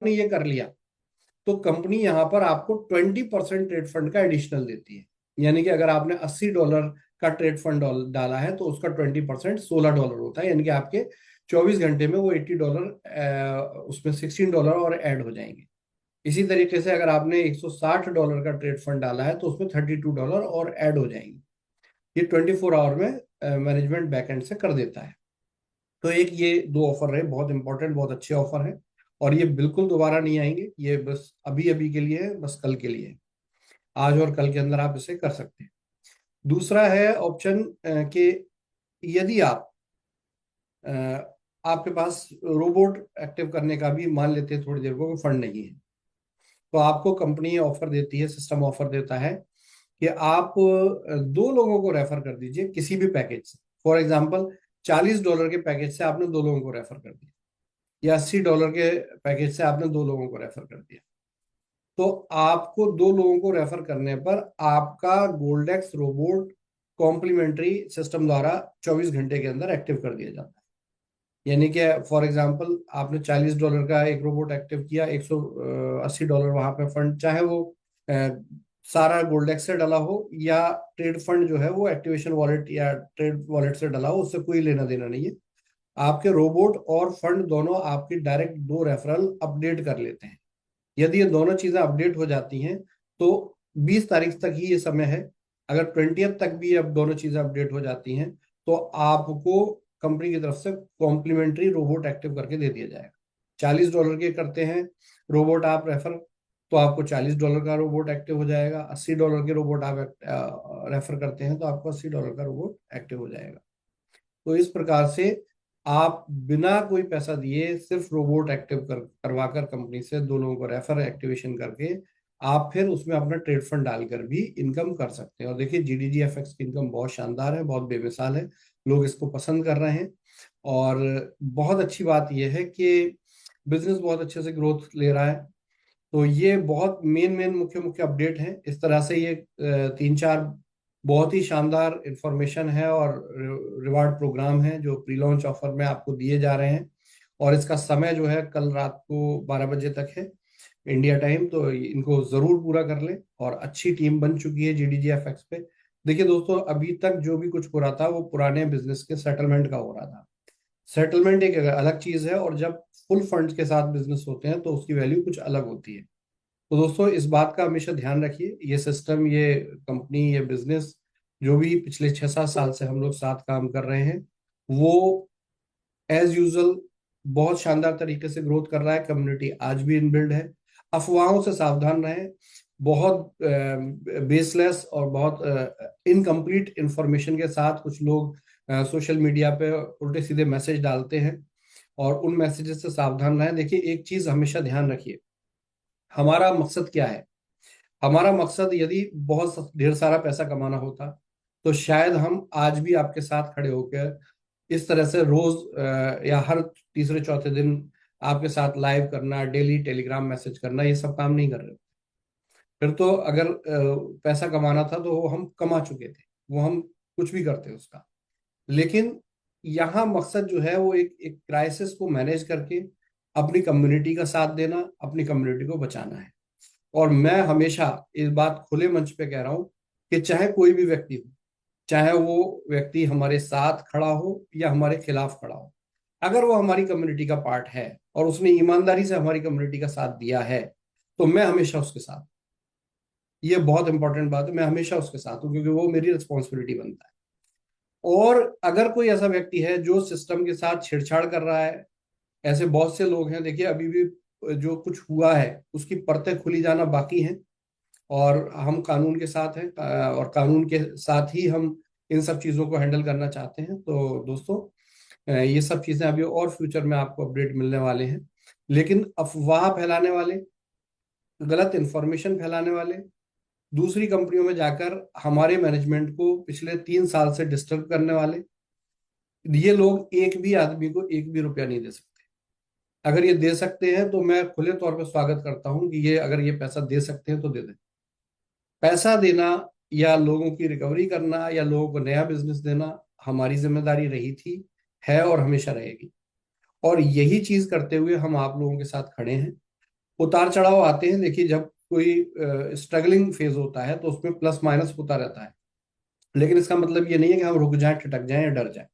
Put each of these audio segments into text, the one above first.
आपने ये कर लिया तो कंपनी यहाँ पर आपको 20% ट्रेड फंड का एडिशनल देती है। यानी कि अगर आपने $80 का ट्रेड फंड डाला है तो उसका 20% $16 होता है, यानी कि आपके 24 घंटे में वो $80 उसमें $16 और ऐड हो जाएंगे। इसी तरीके से अगर आपने $160 का ट्रेड फंड डाला है तो उसमें $32 और ऐड हो जाएंगे। ये 24 आवर में मैनेजमेंट बैकएंड से कर देता है। तो एक ये दो ऑफर रहे, बहुत इंपॉर्टेंट, बहुत अच्छे ऑफर है, और ये बिल्कुल दोबारा नहीं आएंगे, ये बस अभी अभी के लिए है, बस कल के लिए है। आज और कल के अंदर आप इसे कर सकते हैं। दूसरा है ऑप्शन कि यदि अ, आपके पास रोबोट एक्टिव करने का भी मान लेते हैं थोड़ी देर को फंड नहीं है, तो आपको कंपनी ऑफर देती है, सिस्टम ऑफर देता है कि आप 2 लोगों को रेफर कर दीजिए किसी भी पैकेज से। फॉर एग्जाम्पल, $40 के पैकेज से आपने 2 लोगों को रेफर कर दिया, या $80 के पैकेज से आपने 2 लोगों को रेफर कर दिया, तो आपको 2 लोगों को रेफर करने पर आपका गोल्डेक्स रोबोट कॉम्प्लीमेंट्री सिस्टम द्वारा 24 घंटे के अंदर एक्टिव कर दिया जाता है। यानी कि फॉर एग्जांपल आपने $40 का एक रोबोट एक्टिव किया, $180 वहां पे फंड, चाहे वो अ, सारा गोल्डेक्स से डला हो या ट्रेड फंड जो है वो एक्टिवेशन वॉलेट या ट्रेड वॉलेट से डला हो, उससे कोई लेना देना नहीं है। आपके रोबोट और फंड दोनों आपकी डायरेक्ट 2 रेफरल अपडेट कर लेते हैं। यदि ये दोनों चीजें अपडेट हो जाती हैं तो 20 तारीख तक ही ये समय है। अगर 20th तक भी अब दोनों चीजें अपडेट हो जाती हैं तो आपको कंपनी की तरफ से कॉम्प्लीमेंट्री रोबोट एक्टिव करके दे दिया जाएगा। $40 के करते हैं रोबोट आप रेफर, तो आपको $40 का रोबोट एक्टिव हो जाएगा। $80 के रोबोट आप रेफर करते हैं तो आपको $80 का रोबोट एक्टिव हो जाएगा। तो इस प्रकार से आप बिना कोई पैसा दिए सिर्फ रोबोट एक्टिव करवाकर कंपनी से 2 लोगों को रेफर एक्टिवेशन करके आप फिर उसमें अपना ट्रेड फंड डालकर भी इनकम कर सकते हैं। और देखिए GDGFX की इनकम बहुत शानदार है, बहुत बेमिसाल है, लोग इसको पसंद कर रहे हैं। और बहुत अच्छी बात यह है कि बिजनेस बहुत अच्छे से ग्रोथ ले रहा है। तो ये बहुत मेन मेन मुख्य मुख्य अपडेट हैं। इस तरह से ये 3-4 बहुत ही शानदार इंफॉर्मेशन है और रिवार्ड प्रोग्राम है जो प्री लॉन्च ऑफर में आपको दिए जा रहे हैं। और इसका समय जो है कल रात को 12 बजे तक है इंडिया टाइम, तो इनको जरूर पूरा कर लें। और अच्छी टीम बन चुकी है GDGFX पे। देखिए दोस्तों, अभी तक जो भी कुछ हो रहा था वो पुराने बिजनेस के सेटलमेंट का हो रहा था। सेटलमेंट एक अलग चीज है, और जब फुल फंड्स के साथ बिजनेस होते हैं तो उसकी वैल्यू कुछ अलग होती है। तो दोस्तों इस बात का हमेशा ध्यान रखिए, ये सिस्टम, ये कंपनी, ये बिजनेस जो भी पिछले 6-7 साल से हम लोग साथ काम कर रहे हैं वो एज यूजल बहुत शानदार तरीके से ग्रोथ कर रहा है। कम्युनिटी आज भी इनबिल्ड है। अफवाहों से सावधान रहें। बहुत बेसलेस और बहुत इनकम्प्लीट इंफॉर्मेशन के साथ कुछ लोग सोशल मीडिया पे उल्टे सीधे मैसेज डालते हैं, और उन मैसेजेस से सावधान रहें। देखिए एक चीज हमेशा ध्यान रखिए, हमारा मकसद क्या है। हमारा मकसद यदि बहुत ढेर सारा पैसा कमाना होता तो शायद हम आज भी आपके साथ खड़े होकर इस तरह से रोज या हर तीसरे चौथे दिन आपके साथ लाइव करना, डेली टेलीग्राम मैसेज करना, ये सब काम नहीं कर रहे। फिर तो अगर पैसा कमाना था तो वो हम कमा चुके थे, वो हम कुछ भी करते उसका। लेकिन यहाँ मकसद जो है वो एक एक क्राइसिस को मैनेज करके अपनी कम्युनिटी का साथ देना, अपनी कम्युनिटी को बचाना है। और मैं हमेशा इस बात खुले मंच पे कह रहा हूं कि चाहे कोई भी व्यक्ति हो, चाहे वो व्यक्ति हमारे साथ खड़ा हो या हमारे खिलाफ खड़ा हो, अगर वो हमारी कम्युनिटी का पार्ट है और उसने ईमानदारी से हमारी कम्युनिटी का साथ दिया है तो मैं हमेशा उसके साथ। ये बहुत इंपॉर्टेंट बात है, मैं हमेशा उसके साथ हूँ क्योंकि वो मेरी रिस्पॉन्सिबिलिटी बनता है। और अगर कोई ऐसा व्यक्ति है जो सिस्टम के साथ छेड़छाड़ कर रहा है, ऐसे बहुत से लोग हैं। देखिए अभी भी जो कुछ हुआ है उसकी परतें खुली जाना बाकी हैं, और हम कानून के साथ हैं, और कानून के साथ ही हम इन सब चीज़ों को हैंडल करना चाहते हैं। तो दोस्तों ये सब चीज़ें अभी और फ्यूचर में आपको अपडेट मिलने वाले हैं। लेकिन अफवाह फैलाने वाले, गलत इंफॉर्मेशन फैलाने वाले, दूसरी कंपनियों में जाकर हमारे मैनेजमेंट को पिछले 3 साल से डिस्टर्ब करने वाले, ये लोग एक भी आदमी को एक भी रुपया नहीं दे सकते। अगर ये दे सकते हैं तो मैं खुले तौर पर स्वागत करता हूं कि ये अगर ये पैसा दे सकते हैं तो दे दें। पैसा देना या लोगों की रिकवरी करना या लोगों को नया बिजनेस देना हमारी जिम्मेदारी रही थी, है और हमेशा रहेगी। और यही चीज करते हुए हम आप लोगों के साथ खड़े हैं। उतार चढ़ाव आते हैं, देखिए जब कोई स्ट्रगलिंग फेज होता है तो उसमें प्लस माइनस होता रहता है, लेकिन इसका मतलब ये नहीं है कि हम रुक जाएं, ठिठक जाएं या डर जाएं।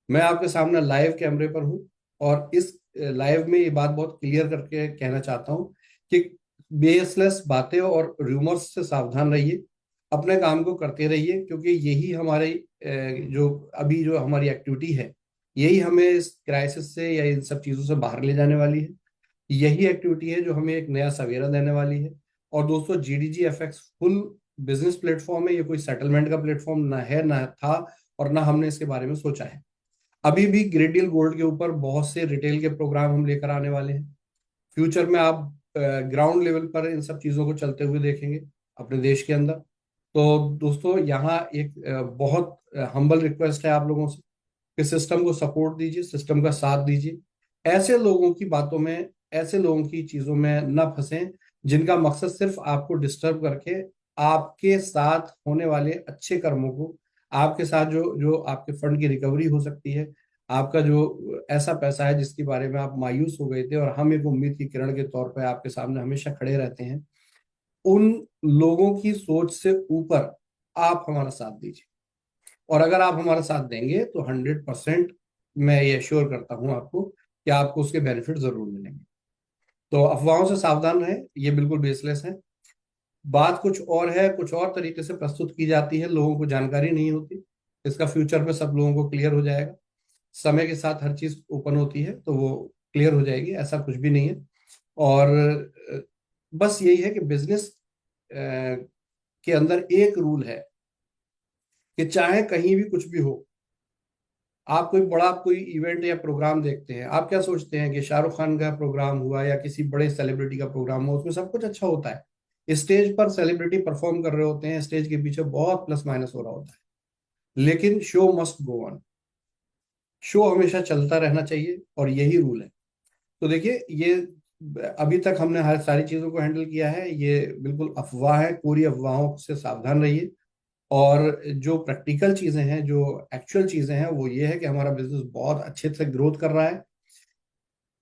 मैं आपके सामने लाइव कैमरे पर हूं, और इस लाइव में ये बात बहुत क्लियर करके कहना चाहता हूं कि बेसलेस बातें और रूमर्स से सावधान रहिए, अपने काम को करते रहिए, क्योंकि यही हमारे जो अभी जो हमारी एक्टिविटी है, यही हमें इस क्राइसिस से या इन सब चीजों से बाहर ले जाने वाली है। यही एक्टिविटी है जो हमें एक नया सवेरा देने वाली है। और दोस्तों, जीडीजी एफएक्स फुल बिजनेस प्लेटफॉर्म है, ये कोई सेटलमेंट का प्लेटफॉर्म ना है, ना था, और ना हमने इसके बारे में सोचा है। अभी भी ग्रेट डील गोल्ड के ऊपर बहुत से रिटेल के प्रोग्राम हम लेकर आने वाले हैं। फ्यूचर में आप ग्राउंड लेवल पर इन सब चीजों को चलते हुए देखेंगे अपने देश के अंदर। तो दोस्तों, यहाँ एक बहुत हम्बल रिक्वेस्ट है आप लोगों से कि सिस्टम को सपोर्ट दीजिए, सिस्टम का साथ दीजिए। ऐसे लोगों की बातों में, ऐसे लोगों की चीजों में न फंसें जिनका मकसद सिर्फ आपको डिस्टर्ब करके आपके साथ होने वाले अच्छे कर्मों को, आपके साथ जो जो आपके फंड की रिकवरी हो सकती है, आपका जो ऐसा पैसा है जिसके बारे में आप मायूस हो गए थे और हम एक उम्मीद की किरण के तौर पर आपके सामने हमेशा खड़े रहते हैं, उन लोगों की सोच से ऊपर आप हमारा साथ दीजिए। और अगर आप हमारा साथ देंगे तो 100% मैं ये श्योर करता हूं आपको कि आपको उसके बेनिफिट जरूर मिलेंगे। तो अफवाहों से सावधान रहें, ये बिल्कुल बेसलेस है। बात कुछ और है, कुछ और तरीके से प्रस्तुत की जाती है, लोगों को जानकारी नहीं होती। इसका फ्यूचर में सब लोगों को क्लियर हो जाएगा। समय के साथ हर चीज ओपन होती है तो वो क्लियर हो जाएगी, ऐसा कुछ भी नहीं है। और बस यही है कि बिजनेस के अंदर एक रूल है कि चाहे कहीं भी कुछ भी हो, आप कोई इवेंट या प्रोग्राम देखते हैं, आप क्या सोचते हैं कि शाहरुख खान का प्रोग्राम हुआ या किसी बड़े सेलिब्रिटी का प्रोग्राम हुआ, उसमें सब कुछ अच्छा होता है। स्टेज पर सेलिब्रिटी परफॉर्म कर रहे होते हैं, स्टेज के पीछे बहुत प्लस माइनस हो रहा होता है, लेकिन show must go on. Show हमेशा चलता रहना चाहिए, और यही रूल है। तो देखिए, ये अभी तक हमने हर सारी चीजों को हैंडल किया है। ये बिल्कुल अफवाह है, पूरी अफवाहों से सावधान रहिए। और जो प्रैक्टिकल चीजें हैं, जो एक्चुअल चीजें हैं, वो ये है कि हमारा बिजनेस बहुत अच्छे से ग्रोथ कर रहा है।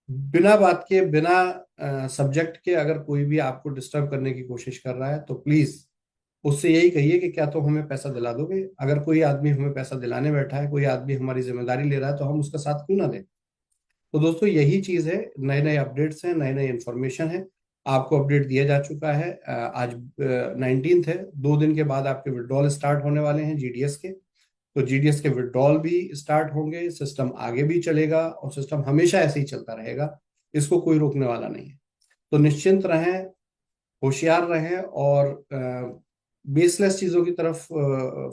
बिना बात के, बिना सब्जेक्ट के अगर कोई भी आपको डिस्टर्ब करने की कोशिश कर रहा है तो प्लीज उससे यही कहिए कि क्या तो हमें पैसा दिला दोगे। अगर कोई आदमी हमें पैसा दिलाने बैठा है, कोई आदमी हमारी जिम्मेदारी ले रहा है, तो हम उसका साथ क्यों ना दें। तो दोस्तों, यही चीज है। नए नए अपडेट्स हैं, नए नए इन्फॉर्मेशन है। आपको अपडेट दिया जा चुका है। आज 19th है, 2 दिन के बाद आपके विड्रॉल स्टार्ट होने वाले हैं जीडीएस के। तो जीडीएस के विड्रॉल भी स्टार्ट होंगे, सिस्टम आगे भी चलेगा, और सिस्टम हमेशा ऐसे ही चलता रहेगा। इसको कोई रोकने वाला नहीं है। तो निश्चिंत रहें, होशियार रहें, और बेसलेस चीजों की तरफ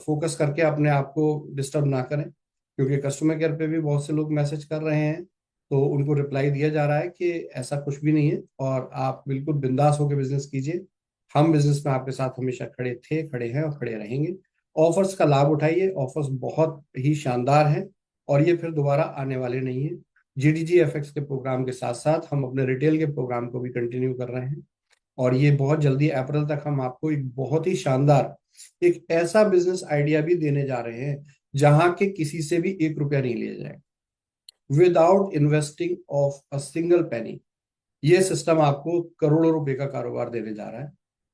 फोकस करके अपने आप को डिस्टर्ब ना करें, क्योंकि कस्टमर केयर पे भी बहुत से लोग मैसेज कर रहे हैं। तो उनको रिप्लाई दिया जा रहा है कि ऐसा कुछ भी नहीं है, और आप बिल्कुल बिंदास होकर बिजनेस कीजिए। हम बिजनेस में आपके साथ हमेशा खड़े थे, खड़े हैं और खड़े रहेंगे। ऑफर्स का लाभ उठाइए, ऑफर्स बहुत ही शानदार हैं, और ये फिर दोबारा आने वाले नहीं है। जीडीजी एफएक्स के प्रोग्राम के साथ साथ हम अपने रिटेल के प्रोग्राम को भी कंटिन्यू कर रहे हैं। और ये बहुत जल्दी अप्रैल तक हम आपको एक बहुत ही शानदार, एक ऐसा बिजनेस आइडिया भी देने जा रहे हैं जहां के किसी से भी 1 रुपया नहीं लिया जाएगा, without investing of a single penny. ये सिस्टम आपको करोड़ों रुपए का कारोबार देने जा रहा है।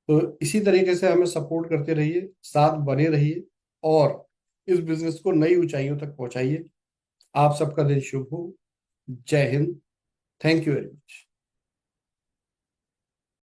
तो इसी तरीके से हमें सपोर्ट करते रहिए, साथ बने रहिए, और इस बिजनेस को नई ऊंचाइयों तक पहुंचाइए। आप सबका दिन शुभ हो। जय Hind. Thank you very much.